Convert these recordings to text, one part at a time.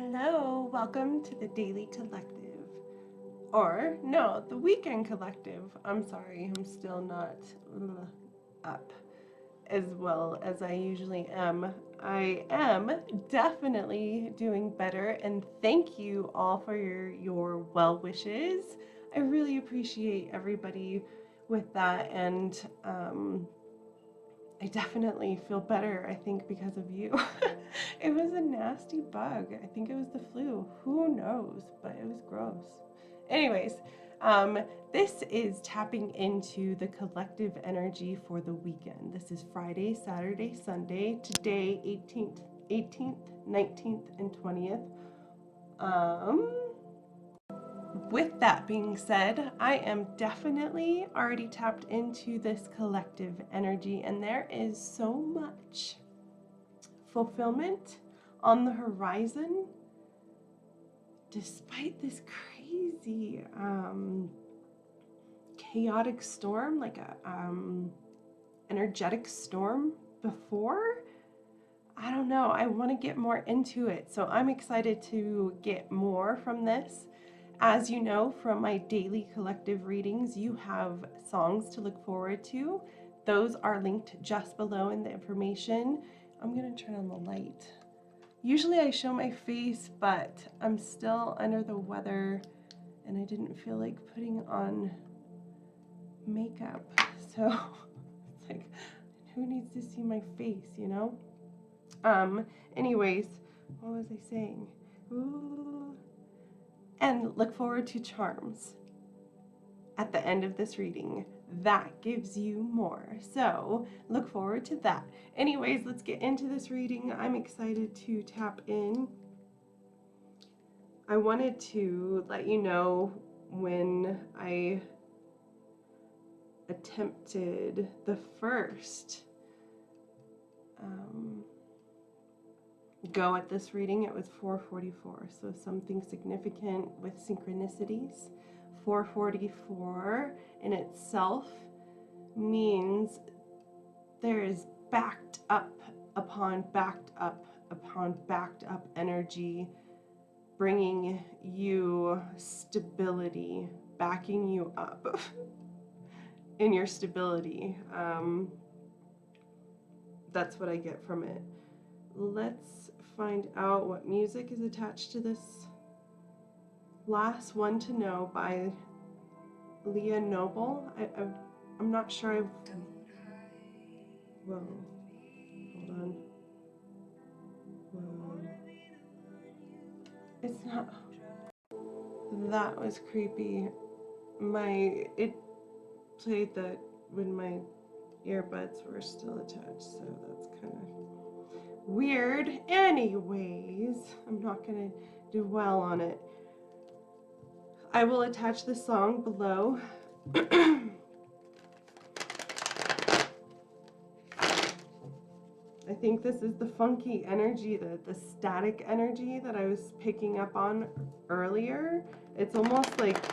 Hello, welcome to the Daily Collective. Or, no, the Weekend Collective. I'm sorry, I'm still not up as well as I usually am. I am definitely doing better, and thank you all for your well wishes. I really appreciate everybody with that, and I definitely feel better, I think, because of you. It was a nasty bug. I think it was the flu. Who knows? But it was gross. Anyways, this is tapping into the collective energy for the weekend. This is Friday, Saturday, Sunday. Today, 18th, 19th, and 20th. With that being said, I am definitely already tapped into this collective energy, and there is so much fulfillment on the horizon despite this crazy chaotic storm, like a energetic storm before. I don't know, I want to get more into it, so I'm excited to get more from this. As you know from my daily collective readings, you have songs to look forward to. Those are linked just below in the information. I'm gonna turn on the light. Usually I show my face, but I'm still under the weather and I didn't feel like putting on makeup. So it's like, who needs to see my face, you know? Anyways, what was I saying? Ooh. And look forward to charms at the end of this reading. That gives you more. So look forward to that. Anyways, let's get into this reading. I'm excited to tap in. I wanted to let you know when I attempted the first go at this reading. It was 444, so something significant with synchronicities. 444 in itself means there is backed up upon backed up upon backed up energy, bringing you stability, backing you up in your stability. That's what I get from it. Let's find out what music is attached to this last one to know by Leah Noble. I'm not sure I've... Whoa. Hold on. Whoa. It's not... That was creepy. It played that when my earbuds were still attached, so that's kind of weird. Anyways, I'm not gonna dwell on it. I will attach the song below. I think this is the funky energy, the static energy that I was picking up on earlier. It's almost like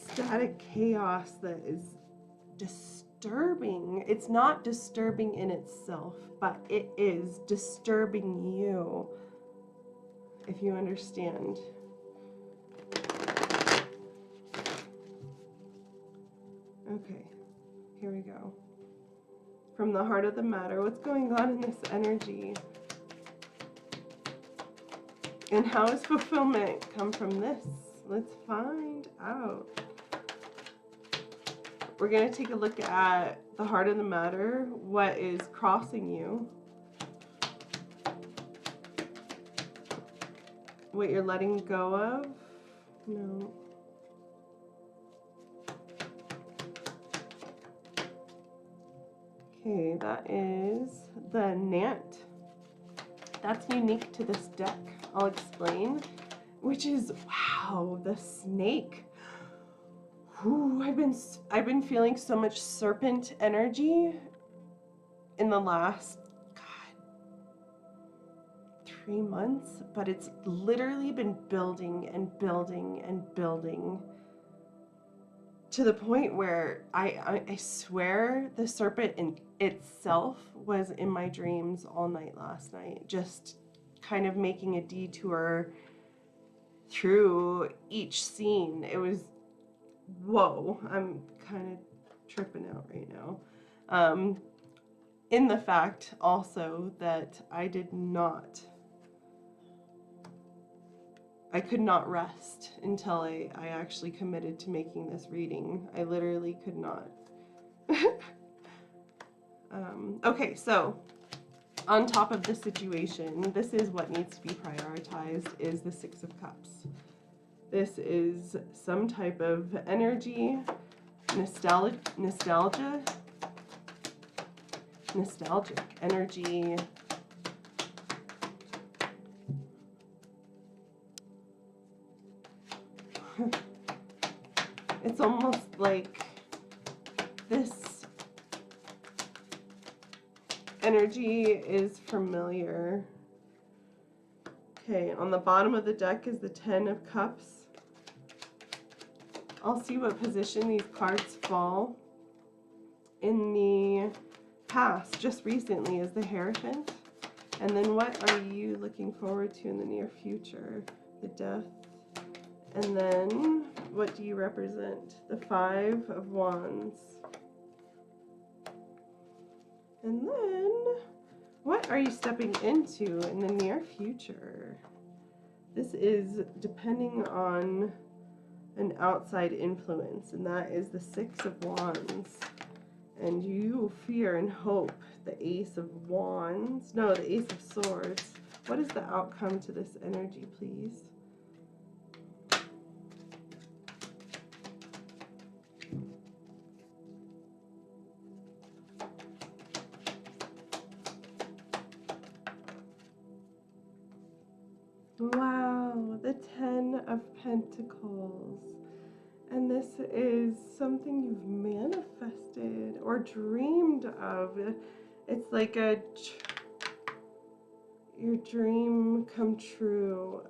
static chaos that is disturbing. It's not disturbing in itself, but it is disturbing you, if you understand. Okay, here we go. From the heart of the matter, what's going on in this energy? And how does fulfillment come from this? Let's find out. We're going to take a look at the heart of the matter, what is crossing you, what you're letting go of. No. Okay, that is the Nant. That's unique to this deck. I'll explain. Which is, wow, the snake. Ooh, I've been feeling so much serpent energy in the last 3 months, but it's literally been building and building and building to the point where I swear the serpent in itself was in my dreams all night last night, just kind of making a detour through each scene. It was, whoa, I'm kind of tripping out right now. In the fact also that I could not rest until I actually committed to making this reading. I literally could not. Okay, so on top of the situation, this is what needs to be prioritized, is the Six of Cups. This is some type of energy, nostalgic energy. It's almost like this energy is familiar. Okay, on the bottom of the deck is the Ten of Cups. I'll see what position these cards fall. In the past, just recently, is the Hierophant. And then what are you looking forward to in the near future? The Death. And then what do you represent? The Five of Wands. And then what are you stepping into in the near future? This is depending on an outside influence, and that is the Six of Wands. And you fear and hope the Ace of Wands. No, the Ace of Swords. What is the outcome to this energy, please? Wow, the Ten of Pentacles. And this is something you've manifested or dreamed of. It's like your dream come true.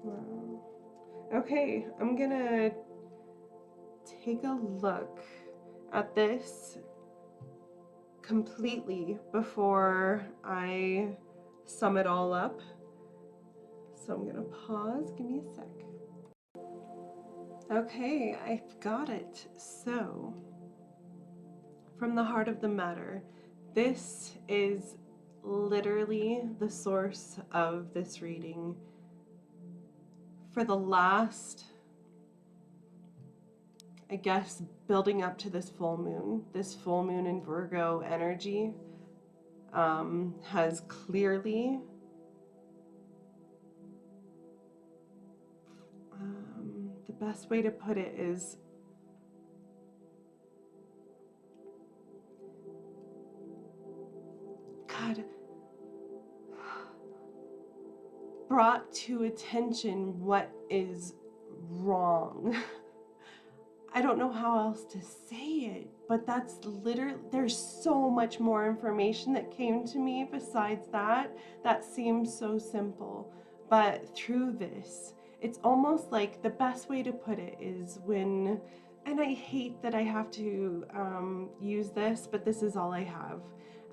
Wow. Okay, I'm gonna take a look at this completely before I sum it all up. So I'm gonna pause, give me a sec. Okay, I've got it. So, from the heart of the matter, this is literally the source of this reading. For the last, I guess, building up to this full moon in Virgo energy has clearly the best way to put it is God brought to attention what is wrong. I don't know how else to say it, but that's literally, there's so much more information that came to me besides that seems so simple. But through this, it's almost like the best way to put it is when, and I hate that I have to use this, but this is all I have.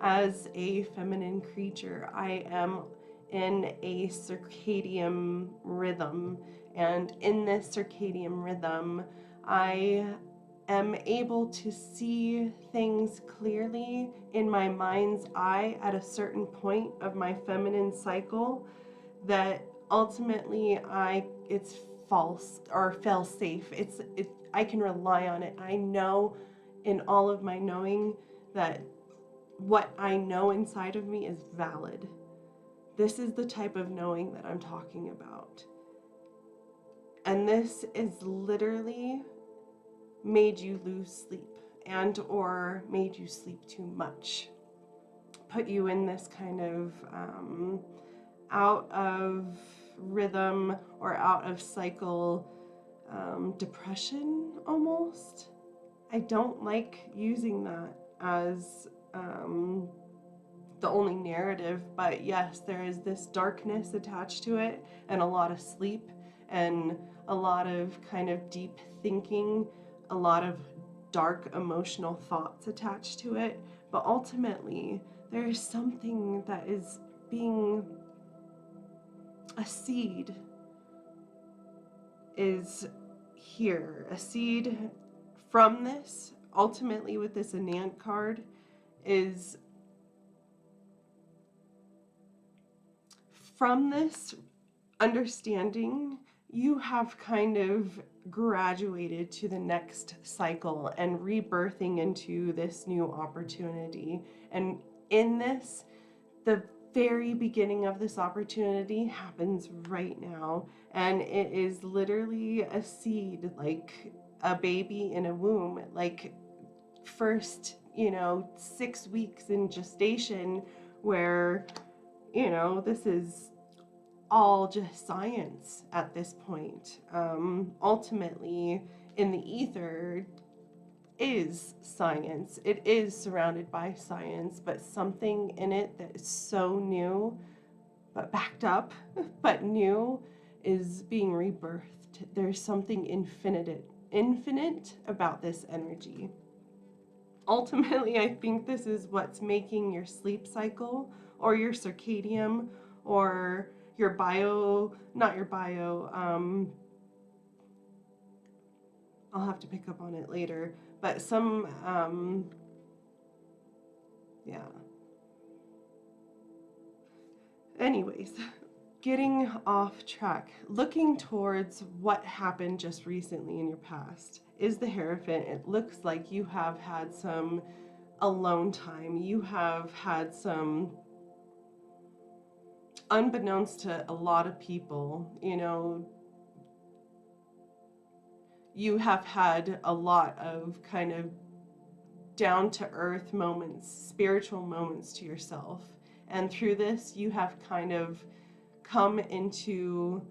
As a feminine creature, I am in a circadian rhythm, and in this circadian rhythm, I am able to see things clearly in my mind's eye at a certain point of my feminine cycle that ultimately it's false or fail safe. I can rely on it. I know in all of my knowing that what I know inside of me is valid. This is the type of knowing that I'm talking about. And this is literally made you lose sleep and or made you sleep too much. Put you in this kind of out of rhythm or out of cycle depression almost. I don't like using that as the only narrative, but yes, there is this darkness attached to it and a lot of sleep and a lot of kind of deep thinking, a lot of dark emotional thoughts attached to it, But ultimately, there is something that is being, a seed is here. A seed from this, ultimately with this Anant card, is from this understanding, you have kind of graduated to the next cycle and rebirthing into this new opportunity. And in this, the very beginning of this opportunity happens right now, and it is literally a seed, like a baby in a womb, like first 6 weeks in gestation, where this is all just science at this point. Ultimately, in the ether is science. It is surrounded by science, but something in it that is so new, but backed up, but new, is being rebirthed. There's something infinite about this energy. Ultimately, I think this is what's making your sleep cycle, or your circadian, or your not your bio, I'll have to pick up on it later, but some, yeah. Anyways, getting off track, looking towards what happened just recently in your past is the Hierophant. It looks like you have had some alone time. You have had some, unbeknownst to a lot of people, you have had a lot of kind of down to earth moments, spiritual moments to yourself. And through this, you have kind of come into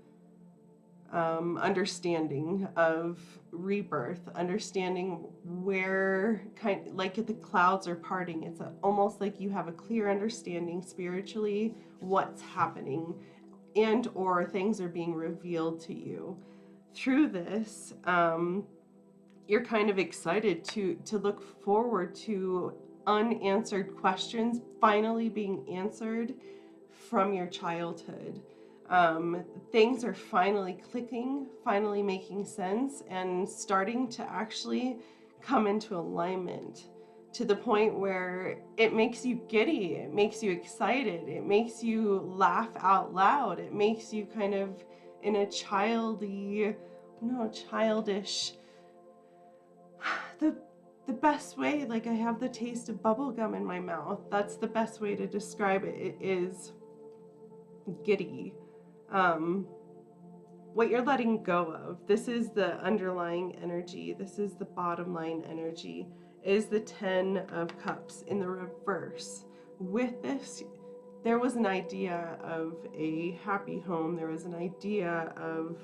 understanding of rebirth, understanding where like the clouds are parting. It's almost like you have a clear understanding spiritually what's happening, and or things are being revealed to you. Through this, you're kind of excited to look forward to unanswered questions finally being answered from your childhood. Things are finally clicking, finally making sense, and starting to actually come into alignment, to the point where it makes you giddy, it makes you excited, it makes you laugh out loud, it makes you kind of in a childish, the best way, like I have the taste of bubble gum in my mouth. That's the best way to describe it. It is giddy. What you're letting go of, this is the underlying energy, this is the bottom line energy, is the 10 of Cups in the reverse. With this, there was an idea of a happy home, there was an idea of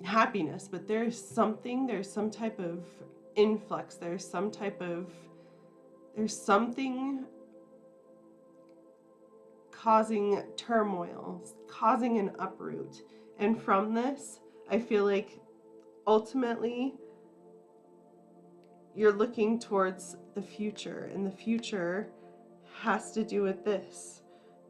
happiness, but there's some type of influx, there's something causing turmoil, causing an uproot. And from this, I feel like ultimately you're looking towards the future, and the future has to do with this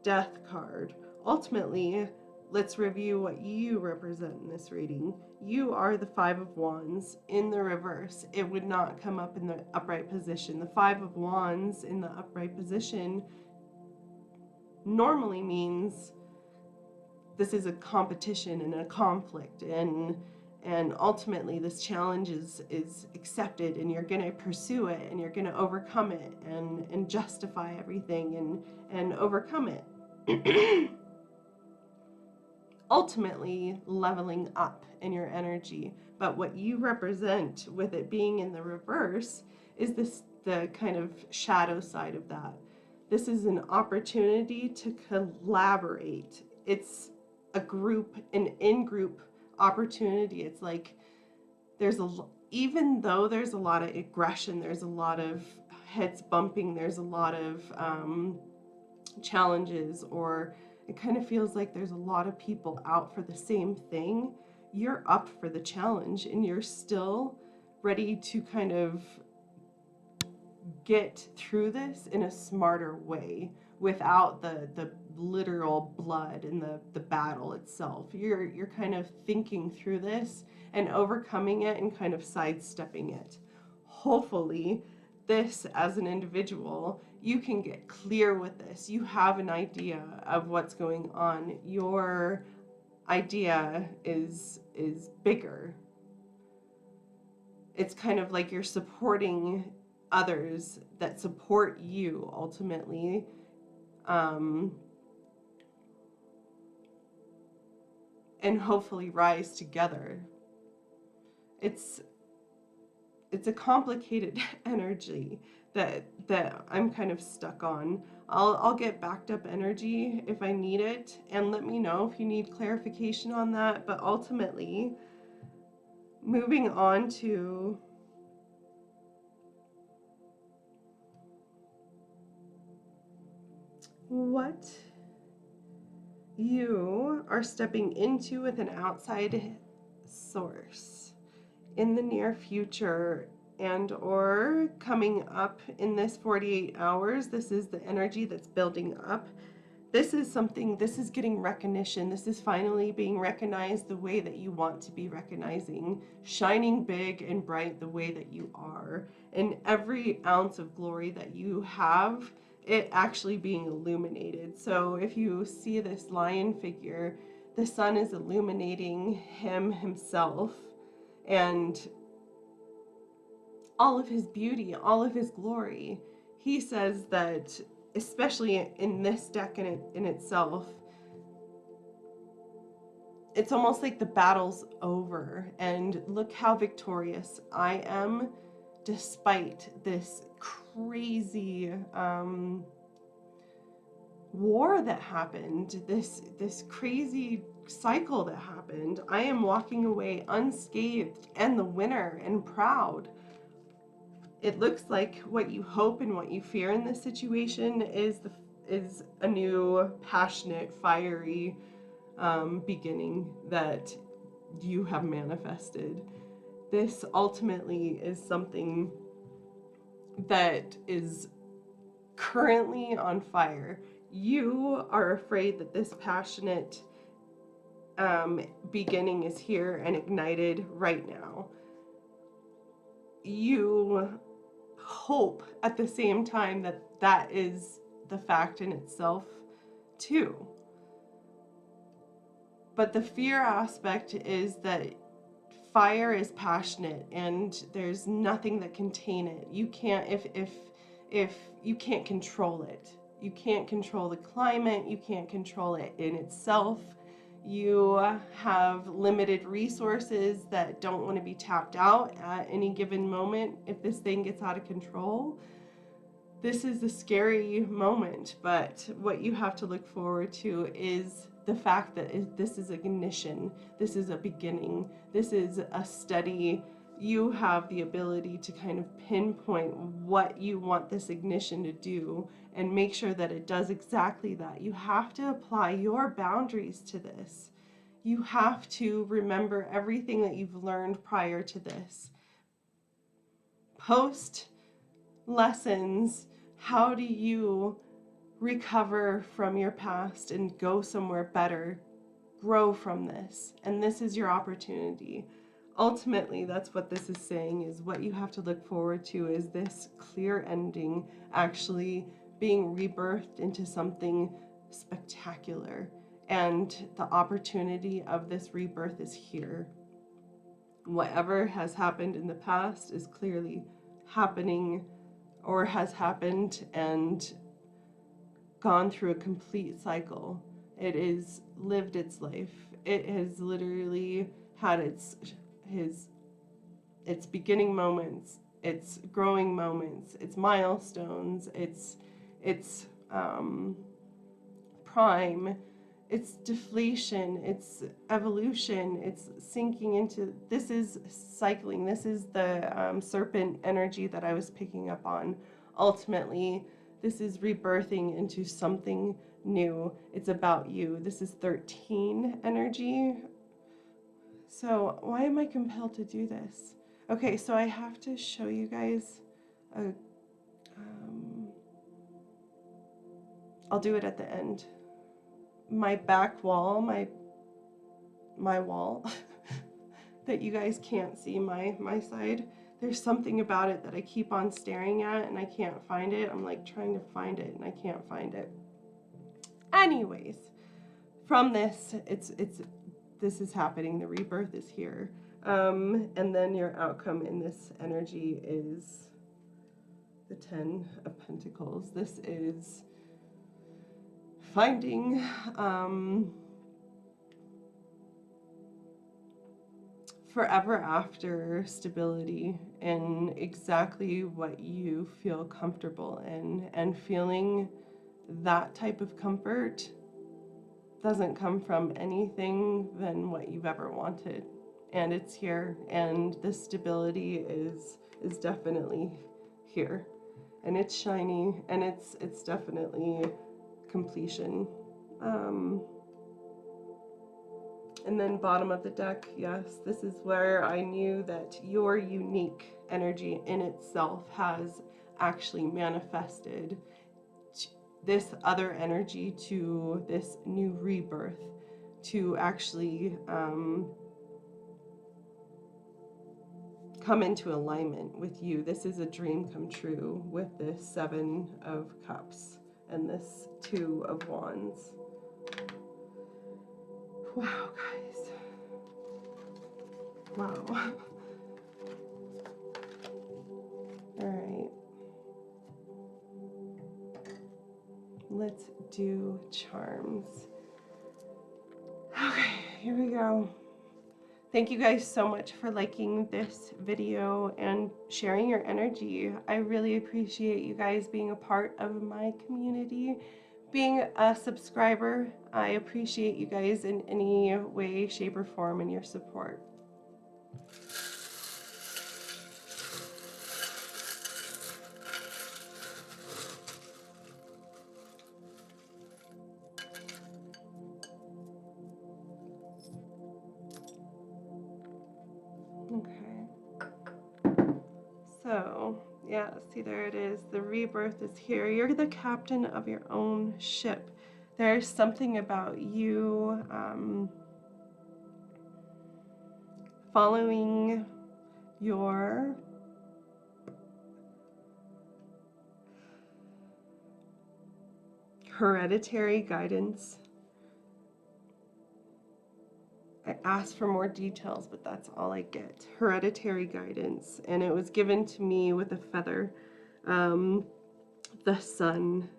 Death card. Ultimately, let's review what you represent in this reading. You are the 5 of Wands in the reverse. It would not come up in the upright position. The 5 of Wands in the upright position normally means this is a competition and a conflict, and ultimately this challenge is accepted, and you're going to pursue it, and you're going to overcome it, and justify everything, and overcome it. Ultimately leveling up in your energy. But what you represent with it being in the reverse is the kind of shadow side of that. This is an opportunity to collaborate. It's an in-group opportunity. It's like even though there's a lot of aggression, there's a lot of heads bumping, there's a lot of challenges, or it kind of feels like there's a lot of people out for the same thing, you're up for the challenge, and you're still ready to kind of get through this in a smarter way without the literal blood and the battle itself. You're kind of thinking through this and overcoming it and kind of sidestepping it. Hopefully, this as an individual, you can get clear with this. You have an idea of what's going on. Your idea is bigger. It's kind of like you're supporting others that support you ultimately. And hopefully rise together. It's a complicated energy that I'm kind of stuck on. I'll get backed up energy if I need it, and let me know if you need clarification on that. But ultimately, moving on to what you are stepping into with an outside source in the near future and or coming up in this 48 hours. This is the energy that's building up. This is something, this is getting recognition. This is finally being recognized the way that you want to be recognizing, shining big and bright the way that you are. And every ounce of glory that you have, it actually being illuminated. So if you see this lion figure, the sun is illuminating him himself and all of his beauty, all of his glory. He says that, especially in this deck in itself, it's almost like the battle's over and look how victorious I am despite this crazy war that happened, this crazy cycle that happened. I am walking away unscathed and the winner and proud. It looks like what you hope and what you fear in this situation is a new, passionate, fiery beginning that you have manifested. This ultimately is something that is currently on fire. You are afraid that this passionate beginning is here and ignited right now. You hope at the same time that that is the fact in itself too. But the fear aspect is that fire is passionate and there's nothing that can tame it. You can't, if you can't control it. You can't control the climate, you can't control it in itself. You have limited resources that don't want to be tapped out at any given moment if this thing gets out of control. This is a scary moment, but what you have to look forward to is the fact that this is ignition, this is a beginning, this is a steady. You have the ability to kind of pinpoint what you want this ignition to do and make sure that it does exactly that. You have to apply your boundaries to this. You have to remember everything that you've learned prior to this. Post lessons, how do you recover from your past and go somewhere better, grow from this? And this is your opportunity. Ultimately, that's what this is saying, is what you have to look forward to is this clear ending actually being rebirthed into something spectacular. And the opportunity of this rebirth is here. Whatever has happened in the past is clearly happening or has happened and gone through a complete cycle. It has lived its life. It has literally had its beginning moments, its growing moments, its milestones, its prime, its deflation, its evolution, its sinking into, this is cycling. This is the serpent energy that I was picking up on. Ultimately, this is rebirthing into something new. It's about you. This is 13 energy. So why am I compelled to do this? Okay, so I have to show you guys a, I'll do it at the end. My back wall, my wall that you guys can't see my side. There's something about it that I keep on staring at and I can't find it. I'm like trying to find it and I can't find it. Anyways, from this, this is happening. The rebirth is here. And then your outcome in this energy is the 10 of Pentacles. This is finding forever after stability in exactly what you feel comfortable in, and feeling that type of comfort doesn't come from anything than what you've ever wanted, and it's here, and the stability is definitely here, and it's shiny, and it's definitely completion. And then bottom of the deck, yes, this is where I knew that your unique energy in itself has actually manifested this other energy to this new rebirth, to actually come into alignment with you. This is a dream come true with this 7 of Cups and this 2 of Wands. Wow, guys. Wow. All right. Let's do charms. Okay, here we go. Thank you guys so much for liking this video and sharing your energy. I really appreciate you guys being a part of my community, being a subscriber. I appreciate you guys in any way, shape, or form in your support. Okay. So, yeah, see, there it is. The rebirth is here. You're the captain of your own ship. There's something about you following your hereditary guidance. I asked for more details, but that's all I get. Hereditary guidance, and it was given to me with a feather. The sun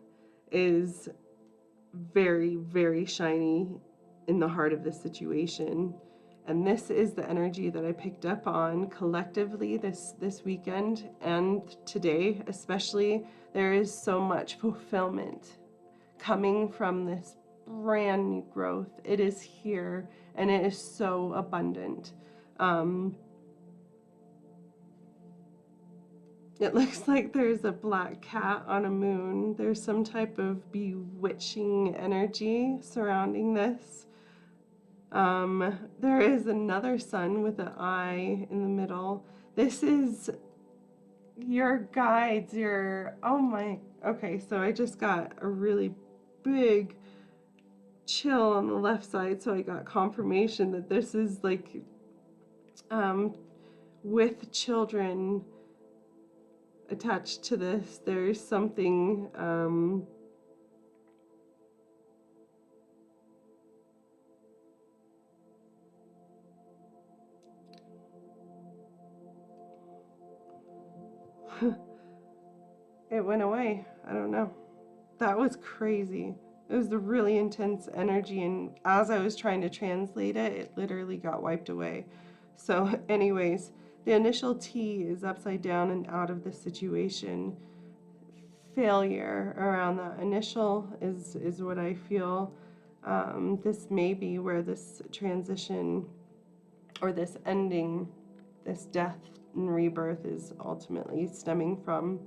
is very, very shiny in the heart of this situation. And this is the energy that I picked up on collectively this weekend and today especially. There is so much fulfillment coming from this brand new growth. It is here and it is so abundant. It looks like there's a black cat on a moon. There's some type of bewitching energy surrounding this. There is another sun with an eye in the middle. This is your guides, okay, so I just got a really big chill on the left side, so I got confirmation that this is like with children attached to this. There's something it went away. I don't know. That was crazy. It was the really intense energy, and as I was trying to translate it, it literally got wiped away. So anyways, the initial T is upside down and out of the situation. Failure around that initial is what I feel. This may be where this transition or this ending, this death and rebirth is ultimately stemming from.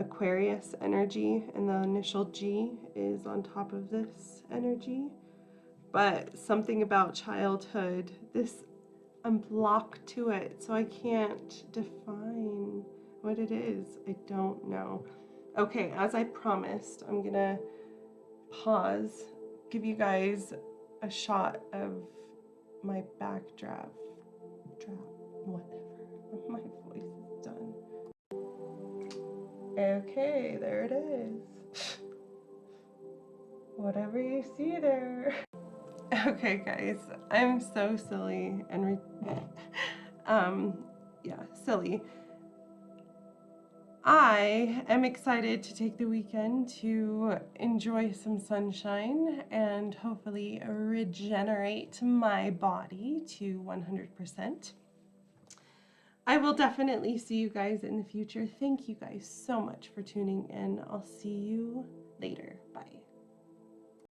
Aquarius energy, and the initial G is on top of this energy. But something about childhood, this I'm blocked to it, so I can't define what it is. I don't know. Okay, as I promised, I'm gonna pause, give you guys a shot of my backdraft. Whatever. My voice is done. Okay, there it is. Whatever you see there. Okay, guys, I'm so silly and yeah, silly. I am excited to take the weekend to enjoy some sunshine and hopefully regenerate my body to 100%. I will definitely see you guys in the future. Thank you guys so much for tuning in. I'll see you later.